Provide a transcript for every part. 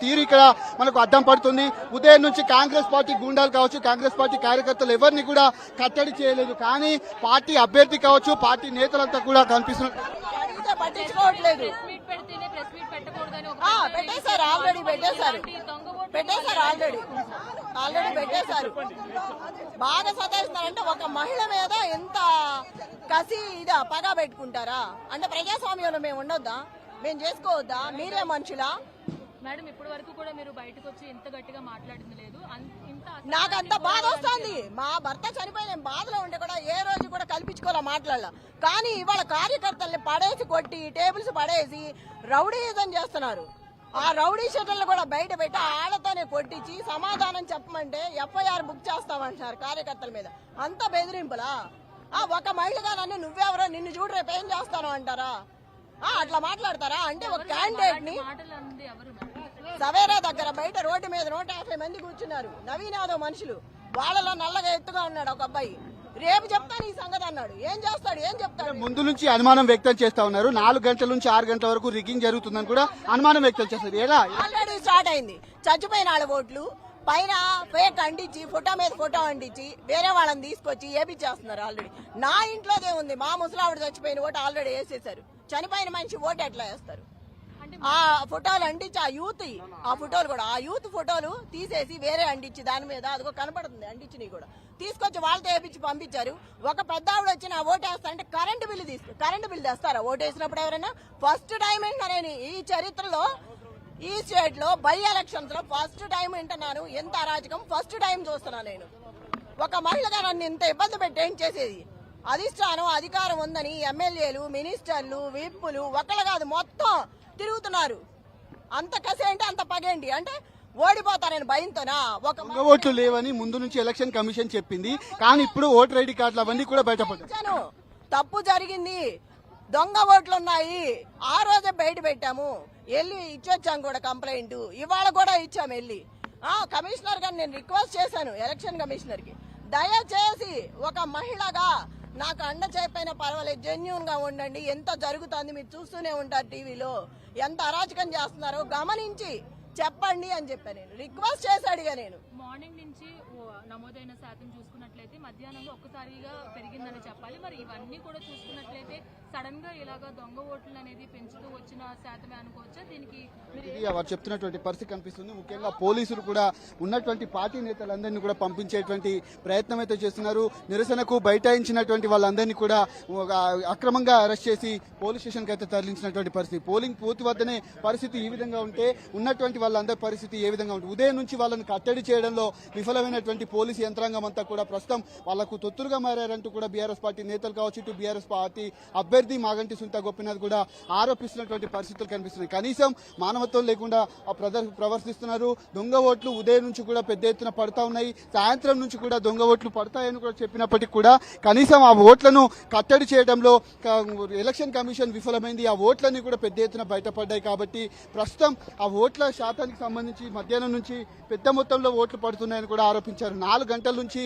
తీరు ఇక్కడ మనకు అడ్డం పడుతుంది. ఉదయం నుంచి కాంగ్రెస్ పార్టీ గూండాలు కావచ్చు, కాంగ్రెస్ పార్టీ కార్యకర్తలు ఎవరిని కూడా కట్టడి చేయలేదు. కానీ పార్టీ అభ్యర్థి కావచ్చు, పార్టీ నేతలంతా కూడా కనిపిస్తున్నారు. పట్టించుకోవట్లేదు. పెట్టేశారు, ఆల్రెడీ పెట్టేశారు. బాగా సతాయిస్తున్నారంటే ఒక మహిళ మీద ఎంత కసి ఇదా పగా పెట్టుకుంటారా? అంటే ప్రజాస్వామ్యంలో మేము ఉండొద్దా? మేము చేసుకోవద్దా? మీరే మనుషులా? మేడం ఇప్పటి వరకు కూడా మీరు బయటకు వచ్చి ఇంత గట్టిగా మాట్లాడింది లేదు. నాకంత బాధ వస్తుంది. మా భర్త చనిపోయి నేను బాధలో ఉంటే కూడా ఏ రోజు కూడా కల్పించుకోవాలా మాట్లాడాల. కానీ ఇవాళ కార్యకర్తల్ని పడేసి కొట్టి టేబుల్స్ పడేసి రౌడీయిజం చేస్తున్నారు. ఆ రౌడీ షీటర్లు కూడా బయట పెట్టి ఆళ్లతోనే కొట్టించి సమాధానం చెప్పమంటే ఎఫ్ఐఆర్ బుక్ చేస్తామంటున్నారు కార్యకర్తల మీద. అంత బెదిరింపులా? ఒక మహిళగా నన్ను నువ్వెవరో నిన్ను చూడు రేపు ఏం చేస్తాను అంటారా? అట్లా మాట్లాడతారా? అంటే ఒక క్యాండిడేట్ ని సవేరా దగ్గర బయట రోడ్డు మీద 150 మంది కూర్చున్నారు. నవీన్ యాదవ్ మనుషులు, వాళ్ళలో నల్లగా ఎత్తుగా ఉన్నాడు ఒక అబ్బాయి. రేపు చెప్తాను ఈ సంగతి అన్నాడు. ఏం చేస్తాడు? ఏం చెప్తాడు? ముందు నుంచి అనుమానం వ్యక్తం చేస్తా ఉన్నారు. 4 గంటల నుంచి 6 గంటల వరకు రిగ్గింగ్ జరుగుతుందని కూడా అనుమానం వ్యక్తం చేస్తారు. ఎలా? ఆల్రెడీ స్టార్ట్ అయింది. చచ్చిపోయిన వాళ్ళ ఓట్లు పైన ఫేక్ అంటించి ఫోటో మీద ఫోటో అంటించి వేరే వాళ్ళని తీసుకొచ్చి ఏపిచ్చేస్తున్నారు. ఆల్రెడీ నా ఇంట్లోదే ఉంది. మా ముసలావిడ చచ్చిపోయిన ఓటు ఆల్రెడీ వేసేసారు. చనిపోయిన మనిషి ఓటు ఎట్లా వేస్తారు? ఆ ఫోటోలు అంటించి ఆ ఫోటోలు కూడా ఆ యూత్ ఫోటోలు తీసేసి వేరే అంటించి దాని మీద అదిగో కనపడుతుంది అంటించినవి కూడా తీసుకొచ్చి వాళ్ళతో వేపించి పంపించారు. ఒక పెద్ద ఆవిడ వచ్చి నా ఓటు వేస్తారంటే కరెంటు బిల్లు తెస్తారా? ఓటు వేసినప్పుడు ఎవరైనా? ఫస్ట్ టైం నేను ఈ చరిత్రలో ఈ స్టేట్ లో బై ఎలక్షన్స్ లో ఫస్ట్ టైం వింటున్నాను. ఎంత అరాచకం ఫస్ట్ టైం చూస్తున్నా నేను. ఒక మహిళగా నన్ను ఇంత ఇబ్బంది పెట్టి ఏం చేసేది? అధిష్టానం అధికారం ఉందని ఎమ్మెల్యేలు, మినిస్టర్లు, విప్పులు ఒకళ్ళు కాదు మొత్తం తిరుగుతున్నారు. అంత కసేంటి, అంత పగేంటి? అంటే ఓడిపోతానని భయంతోనా? ఒక ఓట్లు లేవని ముందు నుంచి ఎలక్షన్ కమిషన్ చెప్పింది. కానీ ఇప్పుడు ఓటర్ ఐడి కార్డులు అవన్నీ కూడా బయటపడ్డాయి. తప్పు జరిగింది, దొంగ ఓట్లు ఉన్నాయి. ఆ రోజే బయట పెట్టాము, వెళ్ళి ఇచ్చొచ్చాం కూడా కంప్లైంట్. ఇవాళ కూడా ఇచ్చాము వెళ్ళి. కమిషనర్ గారు నేను రిక్వెస్ట్ చేశాను ఎలక్షన్ కమిషనర్ కి, దయచేసి ఒక మహిళగా నాకు అండ చేయకపోయినా పర్వాలేదు, జెన్యూన్ గా ఉండండి. ఎంత జరుగుతుంది మీరు చూస్తూనే ఉంటారు టీవీలో, ఎంత అరాచకం చేస్తున్నారో గమనించి చెప్పండి అని చెప్పాను. నేను రిక్వెస్ట్ చేశాడుగా. నేను మార్నింగ్ నుంచి నమోదైన శాతం చూసుకున్నట్లయితే మధ్యాహ్నంలో ఒక్కసారిగా పెరిగిందని చెప్పాలి. మరి ఇవన్నీ కూడా చూసుకున్నట్లయితే సడన్ గా ఇలాగా దొంగ ఓట్లు అనేది పెంచుతూ వచ్చిన శాతమే అనుకోవచ్చా? దీనికి వారు చెప్తున్నటువంటి పరిస్థితి కనిపిస్తుంది. ముఖ్యంగా పోలీసులు కూడా ఉన్నటువంటి పార్టీ నేతలందరినీ కూడా పంపించేటువంటి ప్రయత్నం అయితే చేస్తున్నారు. నిరసనకు బైఠాయించినటువంటి వాళ్ళందరినీ కూడా అక్రమంగా అరెస్ట్ చేసి పోలీస్ స్టేషన్ కి అయితే తరలించినటువంటి పరిస్థితి. పోలింగ్ బూత్ వద్దనే పరిస్థితి ఈ విధంగా ఉంటే ఉన్నటువంటి వాళ్ళందరి పరిస్థితి ఏ విధంగా ఉంటుంది? ఉదయం నుంచి వాళ్ళని కట్టడి చేయడంలో విఫలమైనటువంటి పోలీసు యంత్రాంగం అంతా కూడా ప్రస్తుతం వాళ్లకు తొత్తులుగా మారారంటూ కూడా బీఆర్ఎస్ పార్టీ నేతలు కావచ్చు, ఇటు బీఆర్ఎస్ పార్టీ అభ్యర్థి మాగంటి సునీత గోపీనాథ్ కూడా ఆరోపిస్తున్నటువంటి పరిస్థితులు కనిపిస్తున్నాయి. కనీసం మానవత్వం లేకుండా ప్రవర్తిస్తున్నారు. దొంగ ఓట్లు ఉదయం నుంచి కూడా పెద్ద ఎత్తున పడతా ఉన్నాయి. సాయంత్రం నుంచి కూడా దొంగ ఓట్లు పడతాయని కూడా చెప్పినప్పటికీ కూడా కనీసం ఆ ఓట్లను కట్టడి చేయడంలో ఎలక్షన్ కమిషన్ విఫలమైంది. ఆ ఓట్లన్నీ కూడా పెద్ద ఎత్తున బయటపడ్డాయి. కాబట్టి ప్రస్తుతం ఆ ఓట్ల శాతానికి సంబంధించి మధ్యాహ్నం నుంచి పెద్ద మొత్తంలో ఓట్లు పడుతున్నాయని కూడా ఆరోపించారు. 4 గంటల నుంచి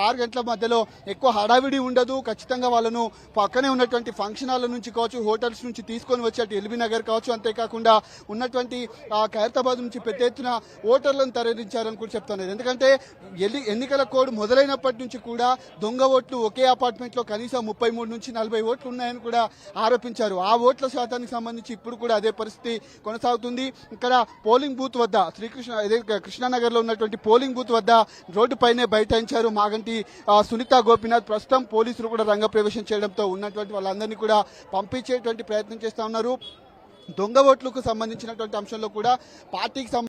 6 గంటల మధ్యలో ఎక్కువ హడావిడి ఉండదు. ఖచ్చితంగా వాళ్ళను పక్కనే ఉన్నటువంటి ఫంక్షన్ హాల్ నుంచి కావచ్చు, హోటల్స్ నుంచి తీసుకొని వచ్చేటి ఎల్బీ నగర్ కావచ్చు, అంతేకాకుండా ఉన్నటువంటి ఖైరతాబాద్ నుంచి పెద్ద ఎత్తున ఓటర్లను తరలించారని కూడా చెప్తున్నారు. ఎందుకంటే ఎన్నికల కోడ్ మొదలైనప్పటి నుంచి కూడా దొంగ ఓట్లు ఒకే అపార్ట్మెంట్ లో కనీసం 33 నుంచి 40 ఓట్లు ఉన్నాయని కూడా ఆరోపించారు. ఆ ఓట్ల శాతానికి సంబంధించి ఇప్పుడు కూడా అదే పరిస్థితి కొనసాగుతుంది. ఇక్కడ పోలింగ్ బూత్ వద్ద కృష్ణానగర్ లో ఉన్నటువంటి పోలింగ్ బూత్ వద్ద రోడ్డుపైనే బైఠాయించారు మాగంటి సునీత గోపీనాథ్. ప్రస్తుతం పోలీసులు కూడా రంగప్రవేశం చేయడంతో ఉన్నటువంటి వాళ్ళందరినీ కూడా పంపించేటువంటి ప్రయత్నం చేస్తా ఉన్నారు. దొంగ ఓట్లకు సంబంధించినటువంటి అంశంలో కూడా పార్టీకి